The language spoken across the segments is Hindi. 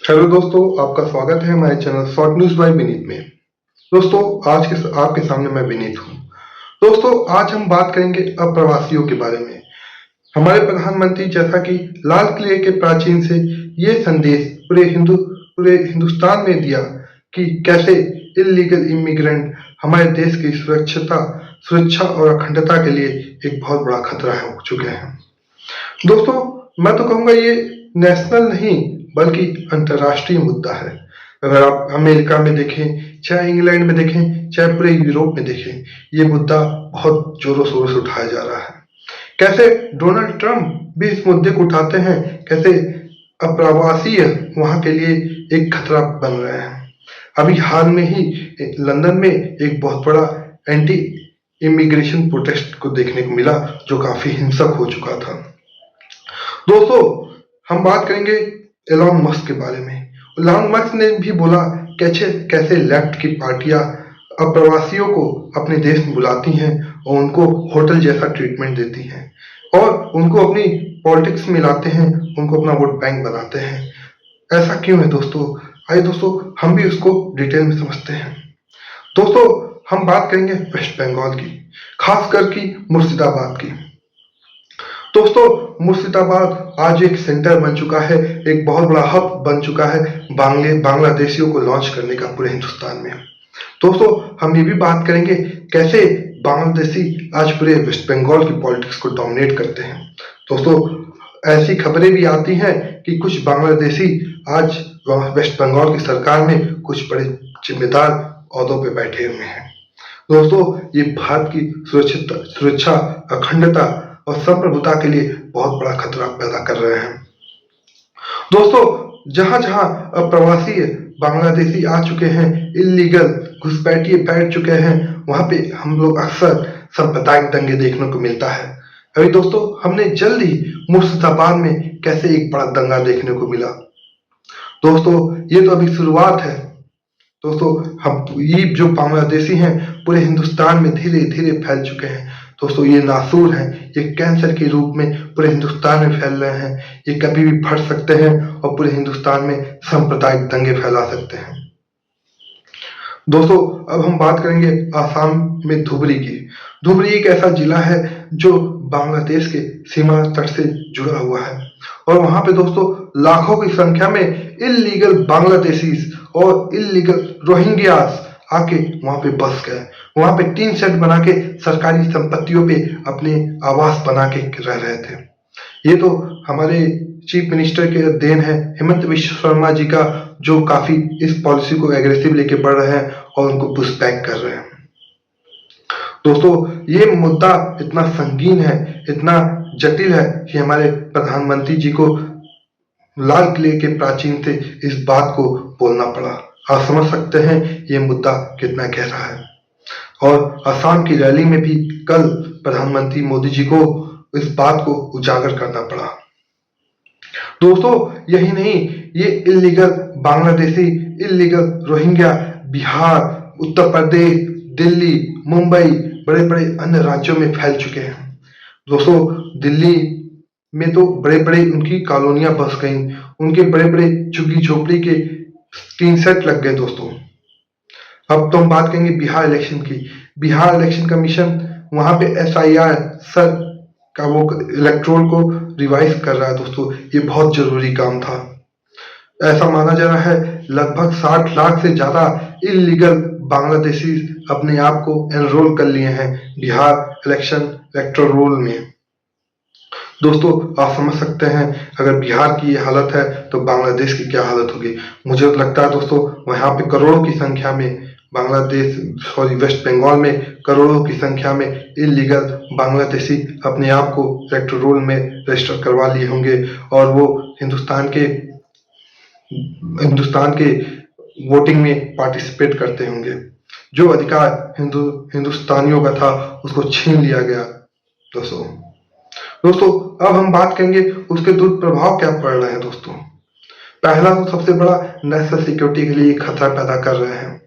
हेलो दोस्तों, आपका स्वागत है हमारे channel short news by Vineet में। दोस्तों, आज के आपके सामने मैं विनीत हूँ। दोस्तों, आज हम बात करेंगे अप्रवासियों के बारे में। हमारे प्रधानमंत्री जैसा कि लाल किले के प्राचीन से ये संदेश पूरे हिंदुस्तान में दिया कि कैसे इलीगल इमिग्रेंट हमारे देश की सुरक्षा और अखंडता के लिए एक बहुत बड़ा खतरा हो चुके हैं। दोस्तों, मैं तो कहूंगा ये नेशनल नहीं बल्कि अंतर्राष्ट्रीय मुद्दा है। अगर आप अमेरिका में देखें, चाहे इंग्लैंड में देखें, चाहे पूरे यूरोप में देखें, ये मुद्दा बहुत जोरों शोरों से उठाया जा रहा है। कैसे डोनाल्ड ट्रंप भी इस मुद्दे को उठाते हैं, कैसे अप्रवासी वहां के लिए एक खतरा बन रहे हैं। अभी हाल में ही लंदन में एक बहुत बड़ा एंटी इमिग्रेशन प्रोटेस्ट को देखने को मिला, जो काफी हिंसक हो चुका था। दोस्तों, हम बात करेंगे एलॉन मस्क के बारे में। एलॉन मस्क ने भी बोला कैसे कैसे लेफ्ट की पार्टियां अप्रवासियों को अपने देश में बुलाती हैं और उनको होटल जैसा ट्रीटमेंट देती हैं और उनको अपनी पॉलिटिक्स में लाते हैं, उनको अपना वोट बैंक बनाते हैं। ऐसा क्यों है दोस्तों? आइए दोस्तों, हम भी उसको डिटेल में समझते हैं। दोस्तों, हम बात करेंगे वेस्ट बंगाल की, खासकर की मुर्शिदाबाद की। दोस्तों, मुर्शिदाबाद आज एक सेंटर बन चुका है, एक बहुत बड़ा हब बन चुका है बांग्लादेशियों को लॉन्च करने का पूरे हिंदुस्तान में। दोस्तों, हम ये भी बात करेंगे कैसे बांग्लादेशी आज पूरे वेस्ट बंगाल की पॉलिटिक्स को डोमिनेट करते हैं। दोस्तों, ऐसी खबरें भी आती हैं कि कुछ बांग्लादेशी आज वेस्ट बंगाल की सरकार में कुछ बड़े जिम्मेदार ओहदों पे बैठे हुए हैं। दोस्तों, ये भारत की सुरक्षा, अखंडता और संप्रभुता के लिए बहुत बड़ा खतरा पैदा कर रहे हैं। दोस्तों, जहां जहां अप्रवासी बांग्लादेशी आ चुके हैं, इलीगल घुसपैठिए बैठ चुके हैं, वहां पे हम लोग अक्सर सांप्रदायिक दंगे देखने को मिलता है। अभी दोस्तों, हमने जल्द ही मुर्शिदाबाद में कैसे एक बड़ा दंगा देखने को मिला। दोस्तों, ये तो अभी शुरुआत है। दोस्तों, हम ये जो बांग्लादेशी हैं पूरे हिंदुस्तान में धीरे धीरे फैल चुके हैं। दोस्तों, ये नासूर हैं, ये कैंसर के रूप में पूरे हिंदुस्तान में फैल रहे हैं। ये कभी भी फट सकते हैं और पूरे हिंदुस्तान में सांप्रदायिक दंगे फैला सकते हैं। दोस्तों, अब हम बात करेंगे आसाम में धुबरी की। धुबरी एक ऐसा जिला है जो बांग्लादेश के सीमा तट से जुड़ा हुआ है और वहां पे दोस्तों लाखों की संख्या में इलीगल बांग्लादेशी और इलीगल रोहिंग्यास आके वहां पे बस गए। वहां पे टीन शेड बना के सरकारी संपत्तियों पे अपने आवास बना के रह रहे थे। ये तो हमारे चीफ मिनिस्टर के देन है, हेमंत बिश्व शर्मा जी का, जो काफी इस पॉलिसी को एग्रेसिव लेके बढ़ रहे हैं और उनको पुश बैक कर रहे हैं। दोस्तों, ये मुद्दा इतना संगीन है, इतना जटिल है कि हमारे प्रधानमंत्री जी को लाल किले के प्राचीन से इस बात को बोलना पड़ा। आप समझ सकते हैं ये मुद्दा कितना गहरा है। और असम की रैली में भी कल प्रधानमंत्री मोदी जी को इस बात को उजागर करना पड़ा। दोस्तों, यही नहीं, ये इलीगल बांग्लादेशी, इलीगल रोहिंग्या बिहार, उत्तर प्रदेश, दिल्ली, मुंबई, बड़े बड़े अन्य राज्यों में फैल चुके हैं। दोस्तों, दिल्ली में तो बड़े बड़े उनकी कॉलोनियां बस गई, उनके बड़े बड़े झुग्गी झोपड़ी के टीन सेट लग गए। दोस्तों, अब तो हम बात करेंगे बिहार इलेक्शन की। बिहार इलेक्शन कमीशन वहां पे SIR सर का वो इलेक्ट्रोल को रिवाइज कर रहा है। दोस्तों, ये बहुत जरूरी काम था। ऐसा माना जा रहा है लगभग 60 लाख से ज्यादा इलीगल बांग्लादेशी अपने आप को एनरोल कर लिए हैं बिहार इलेक्शन इलेक्ट्रोल रोल में। दोस्तों, आप समझ सकते हैं अगर बिहार की ये हालत है तो बांग्लादेश की क्या हालत होगी। मुझे तो लगता है दोस्तों, वहां पे करोड़ों की संख्या में वेस्ट बंगाल में करोड़ों की संख्या में इलीगल बांग्लादेशी अपने आप को इलेक्टोरल रोल में रजिस्टर करवा लिए होंगे और वो हिंदुस्तान के वोटिंग में पार्टिसिपेट करते होंगे। जो अधिकार हिंदुस्तानियों का था उसको छीन लिया गया। दोस्तों, अब हम बात करेंगे उसके दुष्प्रभाव क्या पड़ रहे हैं। दोस्तों, पहला तो सबसे बड़ा नेशनल सिक्योरिटी के लिए खतरा पैदा कर रहे हैं।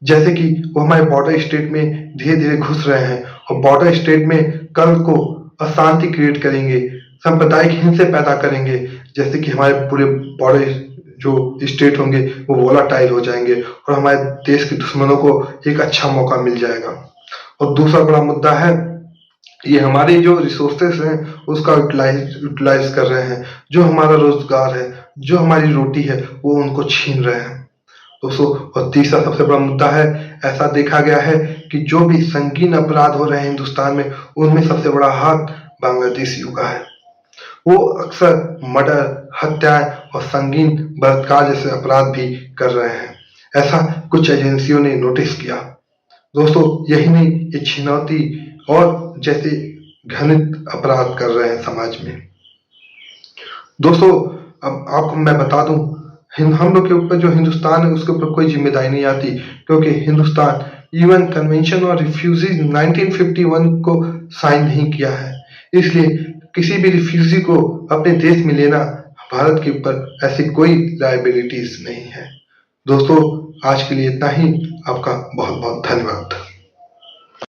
जैसे कि वो हमारे बॉर्डर स्टेट में धीरे धीरे घुस रहे हैं और बॉर्डर स्टेट में कल को अशांति क्रिएट करेंगे, सांप्रदायिक हिंसा पैदा करेंगे। जैसे कि हमारे पूरे बड़े जो स्टेट होंगे वो वोलाटाइल हो जाएंगे और हमारे देश के दुश्मनों को एक अच्छा मौका मिल जाएगा। और दूसरा बड़ा मुद्दा है, ये हमारे जो रिसोर्सेस हैं उसका यूटिलाइज कर रहे हैं। जो हमारा रोजगार है, जो हमारी रोटी है, वो उनको छीन रहे हैं दोस्तों। और तीसरा सबसे बड़ा मुद्दा है, ऐसा देखा गया है कि जो भी संगीन अपराध हो रहे हैं हिंदुस्तान में, उनमें सबसे बड़ा हाथ बांग्लादेशियों का है। वो अक्सर मर्डर, हत्याएं और संगीन बलात्कार जैसे अपराध भी कर रहे हैं, ऐसा कुछ एजेंसियों ने नोटिस किया दोस्तों। यही नहीं, ये छिनौती और जैसे घृणित अपराध कर रहे हैं समाज में दोस्तों। अब आपको मैं बता दूं, हम लोग के ऊपर जो हिंदुस्तान है उसके ऊपर कोई जिम्मेदारी नहीं आती, क्योंकि हिंदुस्तान यूएन कन्वेंशन और रिफ्यूजी 1951 को साइन नहीं किया है। इसलिए किसी भी रिफ्यूजी को अपने देश में लेना भारत के ऊपर ऐसी कोई लायबिलिटीज नहीं है दोस्तों। आज के लिए इतना ही। आपका बहुत बहुत